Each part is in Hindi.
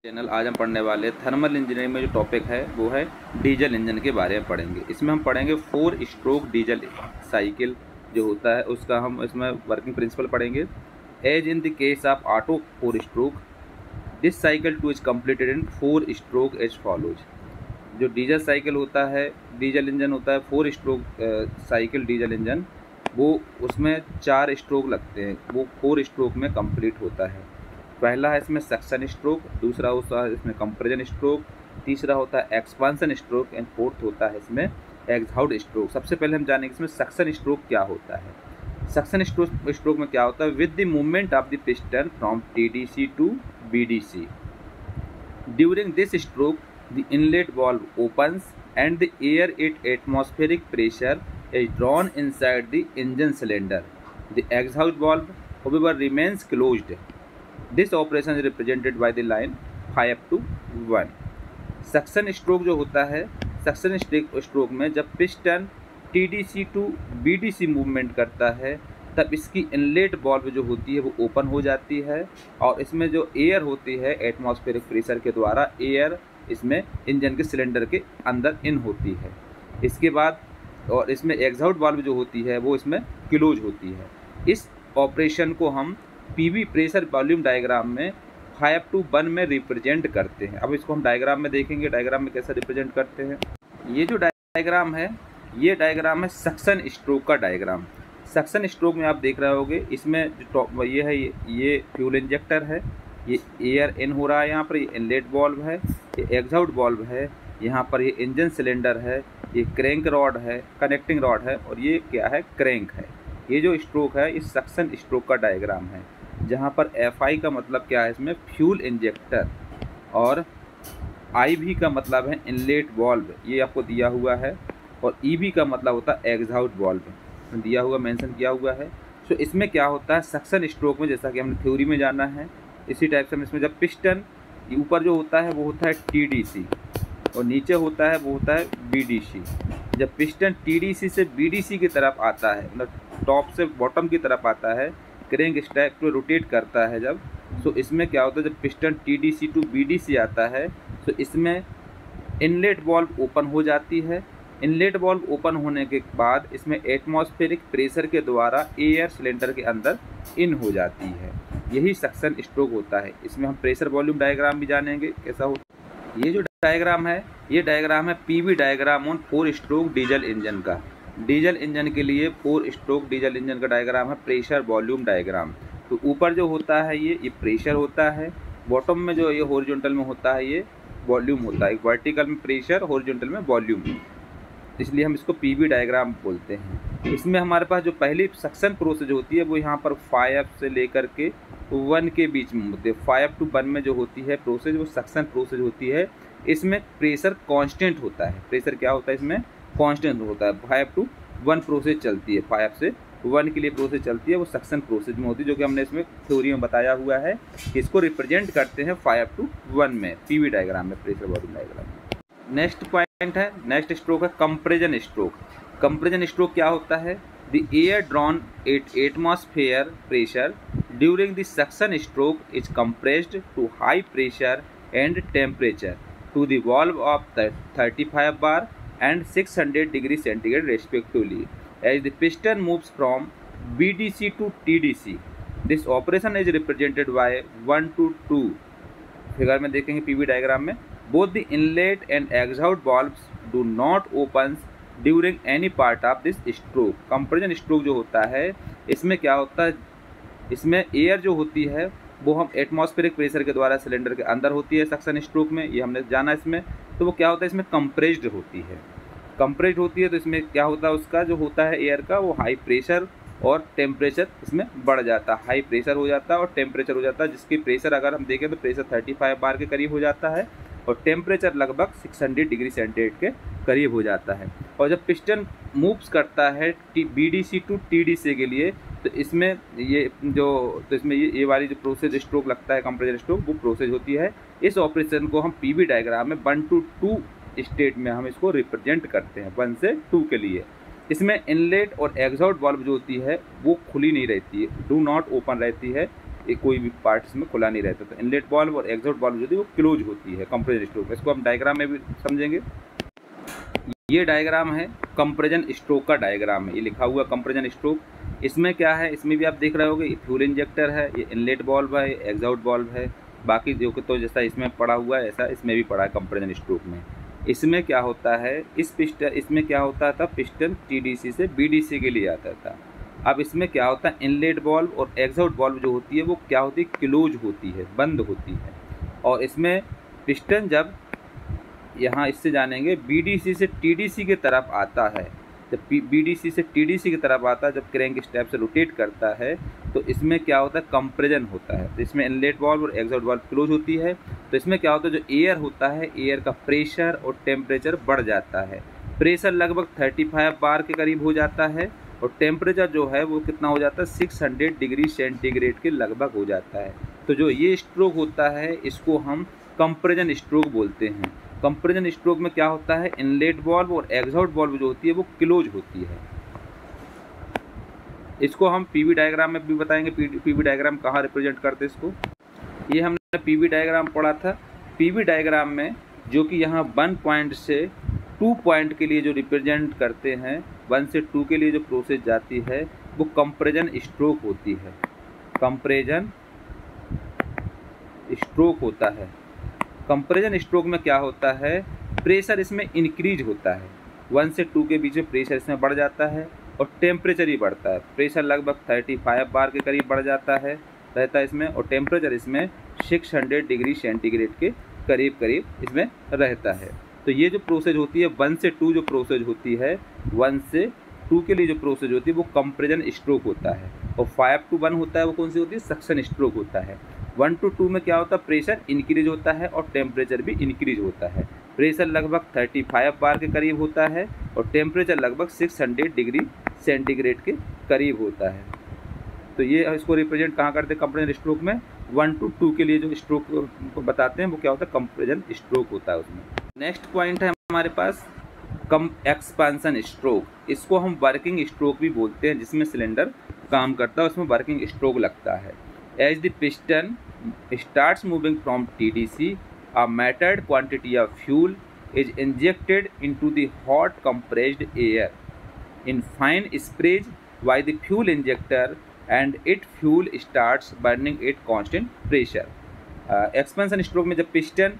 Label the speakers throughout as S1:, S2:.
S1: चैनल आज हम पढ़ने वाले थर्मल इंजीनियरिंग में जो टॉपिक है वो है डीजल इंजन के बारे में पढ़ेंगे। इसमें हम पढ़ेंगे 4 स्ट्रोक डीजल साइकिल जो होता है उसका हम इसमें वर्किंग प्रिंसिपल पढ़ेंगे। As in the case of Otto 4 stroke this cycle too is completed in 4 stroke as follows. जो डीजल साइकिल होता है, डीजल इंजन होता है 4 स्ट्रोक साइकिल डीजल इंजन, वो उसमें 4 स्ट्रोक लगते हैं, वो 4 स्ट्रोक में कंप्लीट होता है। पहला है इसमें सक्शन स्ट्रोक, दूसरा होता है इसमें कंप्रेशन स्ट्रोक, तीसरा होता है एक्सपांसन स्ट्रोक एंड फोर्थ होता है इसमें एग्जॉस्ट स्ट्रोक। सबसे पहले हम जानेंगे इसमें सक्शन स्ट्रोक क्या होता है। सक्शन स्ट्रोक में क्या होता है? With the movement of the piston from TDC to BDC during this stroke the inlet valve opens and the air at atmospheric pressure is drawn inside the engine cylinder. The exhaust valve, however, remains closed. This operation is represented by the line 5 to 1. Suction stroke जो होता है, सक्शन स्ट्रोक में जब piston TDC to BDC movement करता है तब इसकी इनलेट वाल्व जो होती है वो ओपन हो जाती है और इसमें जो एयर होती है एटमॉस्फेरिक प्रेशर के द्वारा एयर इसमें इंजन के सिलेंडर के अंदर इन होती है। इसके बाद और इसमें एग्जॉस्ट वाल्व जो होती है वो इसमें क्लोज होती है। इस ऑपरेशन को हम पीवी प्रेशर वॉल्यूम डायग्राम में 5 to 1 में रिप्रेजेंट करते हैं। अब इसको हम डायग्राम में देखेंगे, डायग्राम में कैसे रिप्रेजेंट करते हैं। ये जो डायग्राम है, ये डायग्राम है सक्शन स्ट्रोक का डायग्राम। सक्शन स्ट्रोक में आप देख रहे होगे, इसमें जो ये है, ये फ्यूल इंजेक्टर है, ये एयर इन हो रहा है, यहाँ पर ये इनलेट वाल्व है, ये एग्जॉस्ट वाल्व है, यहाँ पर ये इंजन सिलेंडर है, ये क्रैंक रॉड है, कनेक्टिंग रॉड है और ये क्या है? क्रैंक है। ये जो स्ट्रोक है इस सक्शन स्ट्रोक का डायग्राम है, जहाँ पर FI का मतलब क्या है? इसमें फ्यूल इंजेक्टर और IV का मतलब है इनलेट वाल्व, ये आपको दिया हुआ है, और EV का मतलब होता है एग्जॉस्ट वाल्व, दिया हुआ, मेंशन किया हुआ है। तो इसमें क्या होता है सक्शन स्ट्रोक में, जैसा कि हमने थ्योरी में जाना है, इसी टाइप से हम इसमें जब पिस्टन ऊपर जो होता है वो होता है TDC और नीचे होता है वो होता है BDC। जब पिस्टन TDC से BDC की तरफ आता है, मतलब टॉप से बॉटम की तरफ आता है, क्रैंक स्टैक को रोटेट करता है जब, तो इसमें क्या होता है? जब पिस्टन TDC टू BDC आता है तो इसमें इनलेट वाल्व ओपन हो जाती है। इनलेट वाल्व ओपन होने के बाद इसमें एटमॉस्फेरिक प्रेशर के द्वारा एयर सिलेंडर के अंदर इन हो जाती है। यही सक्शन स्ट्रोक होता है। इसमें हम प्रेशर वॉल्यूम डायग्राम भी जानेंगे कैसा होता है। ये जो डायग्राम है, ये डायग्राम है PV diagram on 4 stroke diesel engine का। डीजल इंजन के लिए 4 स्ट्रोक डीजल इंजन का डायग्राम है प्रेशर वॉल्यूम डायग्राम। तो ऊपर जो होता है ये प्रेशर होता है, बॉटम में जो ये हॉरिजॉन्टल में होता है ये वॉल्यूम होता है। वर्टिकल में प्रेशर, हॉरिजॉन्टल में वॉल्यूम, इसलिए हम इसको पीवी डायग्राम बोलते हैं। इसमें हमारे पास जो पहली सक्शन प्रोसेस होती है वो यहाँ पर 5 से लेकर के 1 के बीच में होती है। 5 to 1 में जो होती है प्रोसेस वो सक्शन प्रोसेस होती है। इसमें प्रेशर कांस्टेंट होता है। प्रेशर क्या होता है? इसमें कांस्टेंट होता है। 5 to 1 प्रोसेस चलती है, 5 से 1 के लिए प्रोसेस चलती है, वो सक्शन प्रोसेस में होती है, जो कि हमने इसमें थ्योरी में बताया हुआ है कि इसको रिप्रेजेंट करते हैं 5 to 1 में, पीवी डायग्राम में, pressure volume diagram. Next point है, नेक्स्ट स्ट्रोक है कंप्रेशन स्ट्रोक। कंप्रेशन स्ट्रोक क्या होता है? The air drawn at atmosphere pressure during the suction stroke is compressed to high pressure and temperature to the valve of 35 bar and 600 degree centigrade respectively as the piston moves from BDC to TDC. This operation is represented by 1 to 2 figure में देखेंगे पीवी डायग्राम में। Both the inlet and exhaust valves do not open during any part of this stroke. Compression stroke जो होता है इसमें क्या होता है? इसमें एयर जो होती है वो हम एटमॉस्फेरिक प्रेशर के द्वारा सिलेंडर के अंदर होती है सक्शन स्ट्रोक में, ये हमने जाना इसमें। तो वो क्या होता है? इसमें कंप्रेस्ड होती है। कंप्रेस्ड होती है तो इसमें क्या होता है? उसका जो होता है एयर का वो हाई प्रेशर और टेम्परेचर इसमें बढ़ जाता है। हाई प्रेशर हो जाता है और टेम्परेचर हो जाता है, जिसकी प्रेशर अगर हम देखें तो प्रेशर 35 बार के करीब हो जाता है और टेम्परेचर लगभग 600 डिग्री सेंटीग्रेड के करीब हो जाता है। और जब पिस्टन मूव्स करता है BDC टू TDC के लिए, तो इसमें ये वाली जो प्रोसेस स्ट्रोक लगता है कंप्रेशन स्ट्रोक, वो प्रोसेस होती है। इस ऑपरेशन को हम पीवी डायग्राम में 1 to 2 स्टेट में हम इसको रिप्रेजेंट करते हैं, 1 से 2 के लिए। इसमें इनलेट और एग्जॉस्ट वाल्व जो होती है वो खुली नहीं रहती है, डू नॉट ओपन रहती है। कोई भी पार्ट इसमें खुला नहीं रहता। तो इनलेट वाल्व और एग्जॉस्ट वाल्व जो होती है वो क्लोज होती है कंप्रेजन स्ट्रोक। इसको हम डायग्राम में भी समझेंगे। ये डायग्राम है कंप्रेजन स्ट्रोक का डायग्राम है, ये लिखा हुआ कंप्रेजन स्ट्रोक। इसमें क्या है, इसमें भी आप देख रहे होगे, ये फ्यूल इंजेक्टर है, ये इनलेट वाल्व है, एग्जॉस्ट वाल्व है। बाकी जो कि तो जैसा इसमें पड़ा हुआ है ऐसा इसमें भी पड़ा है कंप्रेजन स्ट्रोक में। इसमें क्या होता है, इसमें क्या होता था, पिस्टन टीडीसी से बीडीसी के लिए आता था। अब इसमें क्या होता है, इनलेट वाल्व और एग्जॉस्ट वाल्व जो होती है वो क्या होती है, क्लोज होती है, बंद होती है। और इसमें पिस्टन जब यहाँ इससे जानेंगे बीडीसी से टीडीसी की तरफ आता है, जब बीडीसी से टीडीसी की तरफ आता है, जब क्रैंक स्टेप से रोटेट करता है तो इसमें क्या होता है, कंप्रेजन होता है। तो इसमें इनलेट वाल्व और एग्जॉस्ट वाल्व क्लोज होती है। तो इसमें क्या होता है, जो एयर होता है, एयर का प्रेशर और टेम्परेचर बढ़ जाता है। प्रेशर लगभग 35 बार के करीब हो जाता है और टेम्परेचर जो है वो कितना हो जाता है, 600 डिग्री सेंटीग्रेड के लगभग हो जाता है। तो जो ये स्ट्रोक होता है इसको हम कंप्रेजन स्ट्रोक बोलते हैं। कंप्रेजन स्ट्रोक में क्या होता है, इनलेट वाल्व और एग्जॉस्ट वाल्व जो होती है वो क्लोज होती है। इसको हम पीवी डायग्राम में भी बताएंगे, पीवी डायग्राम कहाँ रिप्रेजेंट करते हैं इसको। ये हमने पीवी डायग्राम पढ़ा था। पीवी डायग्राम में जो कि यहाँ 1 पॉइंट से 2 पॉइंट के लिए जो रिप्रेजेंट करते हैं, 1 से 2 के लिए जो प्रोसेस जाती है वो कंप्रेजन स्ट्रोक होती है। कंप्रेजन स्ट्रोक होता है। कंप्रेजन स्ट्रोक में क्या होता है, प्रेशर इसमें इंक्रीज होता है, 1 से 2 के बीच में प्रेशर इसमें बढ़ जाता है और टेम्परेचर ही बढ़ता है। प्रेशर लगभग 35 बार के करीब बढ़ जाता है रहता है इसमें, और टेम्परेचर इसमें 600 डिग्री सेंटीग्रेड के करीब इसमें रहता है। तो ये जो प्रोसेस होती है 1 से 2 जो प्रोसेस होती है, 1 से 2 के लिए जो प्रोसेस होती है वो कंप्रेजन स्ट्रोक होता है। और 5 to 1 होता है वो कौन सी होती है, सक्शन स्ट्रोक होता है। 1 to 2 में क्या होता है, प्रेशर इंक्रीज होता है और टेम्परेचर भी इंक्रीज होता है। प्रेशर लगभग 35 बार के करीब होता है और टेम्परेचर लगभग 600 डिग्री सेंटीग्रेड के करीब होता है। तो ये इसको रिप्रेजेंट कहाँ करते हैं, कंप्रेजन स्ट्रोक में। 1 to 2 के लिए जो स्ट्रोक को बताते हैं वो क्या होता है, कंप्रेजन स्ट्रोक होता है उसमें। नेक्स्ट पॉइंट है हमारे पास एक्सपांसन स्ट्रोक। इसको हम वर्किंग स्ट्रोक भी बोलते हैं, जिसमें सिलेंडर काम करता है उसमें वर्किंग स्ट्रोक लगता है। As the piston starts moving from TDC, a metered quantity of fuel is injected into the hot compressed air in fine sprays by the fuel injector and it fuel starts burning at constant pressure. Expansion stroke में जब पिस्टन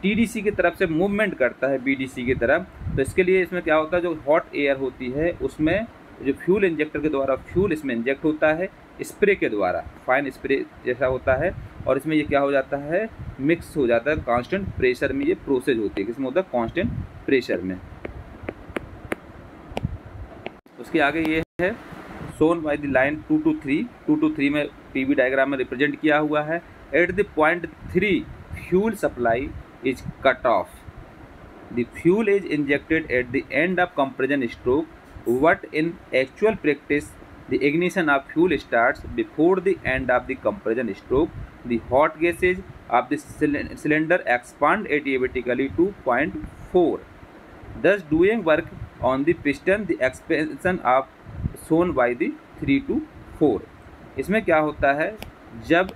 S1: TDC की तरफ से मूवमेंट करता है BDC की तरफ, तो इसके लिए इसमें क्या होता है, जो हॉट एयर होती है उसमें जो फ्यूल इंजेक्टर के द्वारा फ्यूल इसमें इंजेक्ट होता है स्प्रे के द्वारा, फाइन स्प्रे जैसा होता है, और इसमें ये क्या हो जाता है, मिक्स हो जाता है कांस्टेंट प्रेशर में। ये प्रोसेस होती है किसमें होता है, कांस्टेंट प्रेशर में। उसके आगे ये है shown by the line 2 to 3। 2 to 3 में पीवी डायग्राम में रिप्रेजेंट किया हुआ है। At the point 3 fuel supply is cut off, the fuel is injected at the end of compression stroke, what in actual practice the ignition of fuel starts before the end of the compression stroke. The hot gases of the cylinder expand adiabatically to 0.4, thus doing work on the piston. The expansion of shown by the 3 to 4। इसमें क्या होता है, जब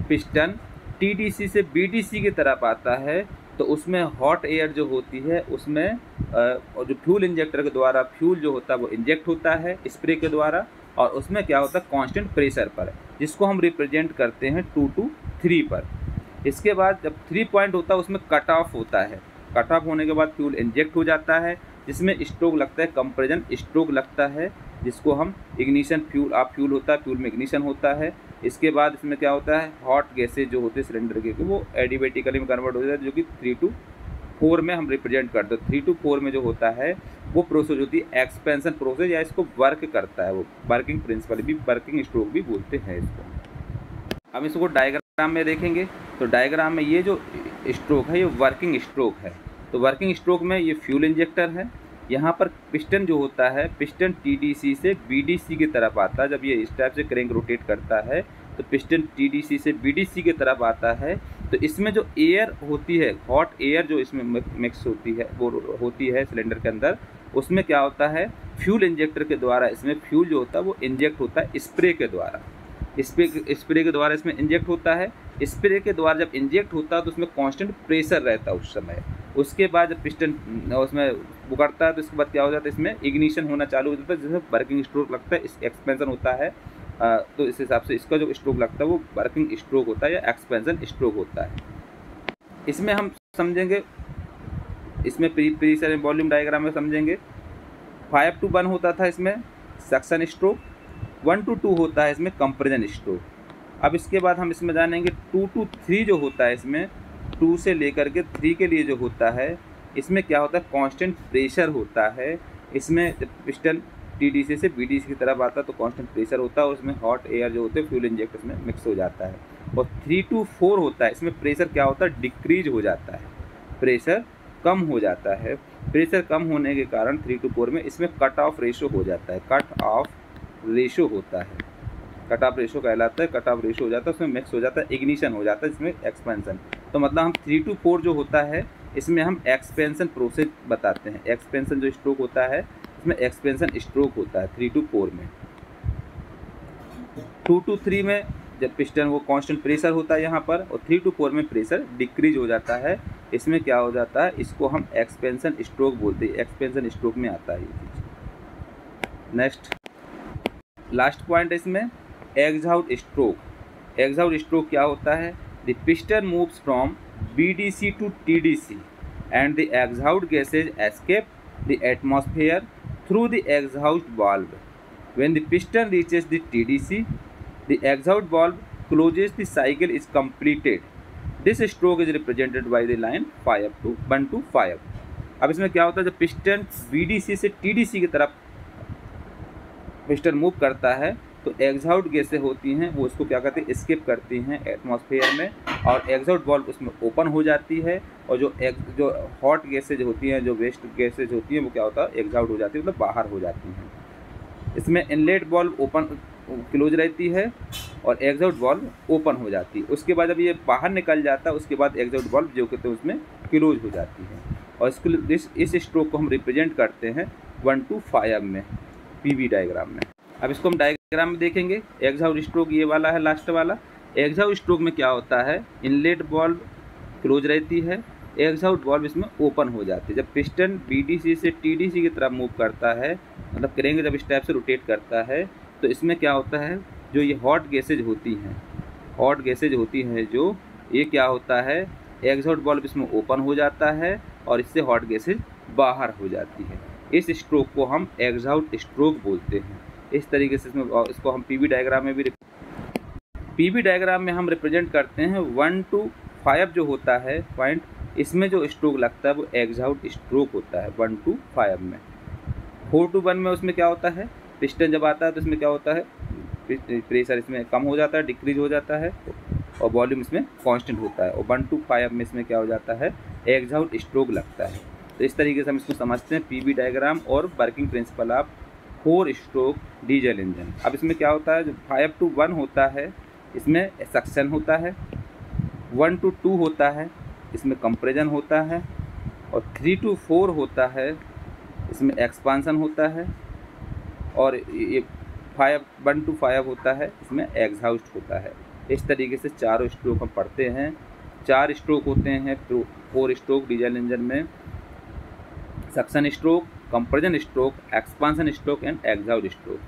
S1: पिस्टन TDC से BDC की तरफ आता है तो उसमें हॉट एयर जो होती है उसमें और जो फ्यूल इंजेक्टर के द्वारा फ्यूल जो होता है वो इंजेक्ट होता है स्प्रे के द्वारा, और उसमें क्या होता है, कांस्टेंट प्रेशर पर, जिसको हम रिप्रेजेंट करते हैं 2 to 3 पर। इसके बाद जब 3 पॉइंट होता है उसमें कट ऑफ होता है। कट ऑफ होने के बाद फ्यूल इंजेक्ट हो जाता है, जिसमें स्ट्रोक लगता है, कंप्रेजन स्ट्रोक लगता है, जिसको हम इग्निशन फ्यूल होता है, फ्यूल में इग्निशन होता है। इसके बाद इसमें क्या होता है, हॉट गैसेज जो होते हैं सिलेंडर के वो एडिबेटिकली में कन्वर्ट हो जाता है, जो कि 3 to 4 में हम रिप्रेजेंट करते हैं। 3 to 4 में जो होता है वो प्रोसेस होती है एक्सपेंशन प्रोसेस, या इसको वर्क करता है, वो वर्किंग प्रिंसिपल भी, वर्किंग स्ट्रोक भी बोलते हैं इसको। हम इसको डायग्राम में देखेंगे तो डायग्राम में ये जो स्ट्रोक है ये वर्किंग स्ट्रोक है। तो वर्किंग स्ट्रोक में ये फ्यूल इंजेक्टर है, यहाँ पर पिस्टन जो होता है, पिस्टन TDC से BDC की तरफ आता है। जब ये इस टाइप से क्रैंक रोटेट करता है तो पिस्टन TDC से BDC की तरफ आता है। तो इसमें जो एयर होती है, हॉट एयर जो इसमें मिक्स होती है, वो होती है सिलेंडर के अंदर, उसमें क्या होता है, फ्यूल इंजेक्टर के द्वारा इसमें फ्यूल जो होता है वो इंजेक्ट होता है स्प्रे के द्वारा। स्प्रे के द्वारा इसमें इंजेक्ट होता है। स्प्रे के द्वारा जब इंजेक्ट होता है तो उसमें कांस्टेंट प्रेशर रहता है उस समय। उसके बाद जब पिस्टन उसमें बुकड़ता है तो इसके बाद क्या हो जाता है, इसमें इग्निशन होना चालू हो जाता है, जिसमें वर्किंग स्ट्रोक लगता है, इस एक्सपेंशन होता है। तो इस हिसाब से इसका जो स्ट्रोक लगता है वो वर्किंग स्ट्रोक होता है या एक्सपेंशन स्ट्रोक होता है। इसमें हम समझेंगे, इसमें प्रेशर एंड वॉल्यूम डायग्राम में समझेंगे। 5 to 1 होता था इसमें सक्शन स्ट्रोक, 1 to 2 होता है इसमें कंप्रेशन स्ट्रोक। अब इसके बाद हम इसमें जानेंगे 2 to 3 जो होता है इसमें, 2 से लेकर के 3 के लिए जो होता है, इसमें क्या होता है, कांस्टेंट प्रेशर होता है। इसमें पिस्टन टीडीसी से बीडीसी की तरफ आता है तो कांस्टेंट प्रेशर होता है और उसमें हॉट एयर जो होते हैं फ्यूल इंजेक्टर में मिक्स हो जाता है। और 3 to 4 होता है, इसमें प्रेशर क्या होता है, डिक्रीज हो जाता है, प्रेशर कम हो जाता है। प्रेशर कम होने के कारण 3 to 4 में इसमें कट ऑफ रेशो हो जाता है, कट ऑफ रेशो होता है, कट ऑफ रेशो कहलाता है, कट ऑफ रेशो हो जाता है, उसमें मिक्स हो जाता है, इग्निशन हो जाता है, इसमें एक्सपेंशन। तो मतलब हम 3 to 4 जो होता है इसमें हम एक्सपेंशन प्रोसेस बताते हैं। एक्सपेंशन जो स्ट्रोक होता है इसमें एक्सपेंशन स्ट्रोक होता है 3 to 4 में। 2 to 3 में जब पिस्टन वो कांस्टेंट प्रेशर होता है यहाँ पर, और 3 to 4 में प्रेशर डिक्रीज हो जाता है, इसमें क्या हो जाता है, इसको हम एक्सपेंशन स्ट्रोक बोलते हैं, एक्सपेंशन स्ट्रोक में आता है ये चीज़। नेक्स्ट लास्ट पॉइंट इसमें एग्जॉस्ट स्ट्रोक। एग्जॉस्ट स्ट्रोक क्या होता है, the piston moves from BDC to TDC and the exhaust gases escape the atmosphere through the exhaust valve. When the piston reaches the TDC, the exhaust valve closes, the cycle is completed. This stroke is represented by the line 1 to 5। अब इसमें क्या होता है, जब पिस्टन बीडीसी से टीडीसी की तरफ पिस्टन मूव करता है तो एग्जॉस्ट गैसें होती हैं वो उसको क्या करते हैं, एस्केप करती हैं एटमॉस्फेयर में, और एग्जॉस्ट वाल्व उसमें ओपन हो जाती है, और जो हॉट गैसेज होती हैं, जो वेस्ट गैसेज होती हैं वो क्या होता है, एग्जॉस्ट हो जाती है, मतलब बाहर हो जाती हैं। इसमें इनलेट वाल्व ओपन क्लोज रहती है और एग्जॉस्ट वाल्व ओपन हो जाती है। उसके बाद जब ये बाहर निकल जाता है उसके बाद एग्जॉस्ट वाल्व जो कहते हैं उसमें क्लोज हो जाती है। और इस स्ट्रोक को हम रिप्रेजेंट करते हैं 1 to 5 में, पीवी डायग्राम में। अब इसको हम डायग्राम में देखेंगे। एग्जॉस्ट स्ट्रोक ये वाला है, लास्ट वाला। एग्जॉस्ट स्ट्रोक में क्या होता है, इनलेट वाल्व क्लोज रहती है, एग्जॉस्ट वाल्व इसमें ओपन हो जाती है। जब पिस्टन बीडीसी से टीडीसी की तरफ मूव करता है, मतलब करेंगे जब इस टाइप से रोटेट करता है, तो इसमें क्या होता है, जो ये हॉट गैसेज होती हैं, हॉट गैसेज होती हैं जो, ये क्या होता है, एग्जॉस्ट वाल्व इसमें ओपन हो जाता है और इससे हॉट गैसेज बाहर हो जाती है। इस स्ट्रोक को हम एग्जॉस्ट स्ट्रोक बोलते हैं। इस तरीके से इसको हम पीवी डायग्राम में भी हम रिप्रेजेंट करते हैं। 1 to 5 जो होता है पॉइंट, इसमें जो स्ट्रोक लगता है वो एग्जॉस्ट स्ट्रोक होता है 1 to 5 में। 4 to 1 में उसमें क्या होता है, पिस्टन जब आता है तो इसमें क्या होता है, प्रेशर इसमें कम हो जाता है, डिक्रीज हो जाता है, और वॉल्यूम इसमें कांस्टेंट होता है। और 1 to 5 में इसमें क्या हो जाता है, एग्जॉस्ट स्ट्रोक लगता है। तो इस तरीके से हम इसको समझते हैं, पीवी डायग्राम और working principle of 4 stroke diesel engine. अब इसमें क्या होता है, जो 5 to 1 होता है इसमें सक्शन होता है, 1 to 2 होता है इसमें कंप्रेशन होता है, और 3 to 4 होता है इसमें एक्सपांसन होता है, और ये 1 to 5 होता है इसमें एग्जॉस्ट होता है। इस तरीके से चारों स्ट्रोक हम पढ़ते हैं। 4 स्ट्रोक होते हैं 4 स्ट्रोक डीजल इंजन में, suction stroke, compression stroke, expansion stroke and exhaust stroke.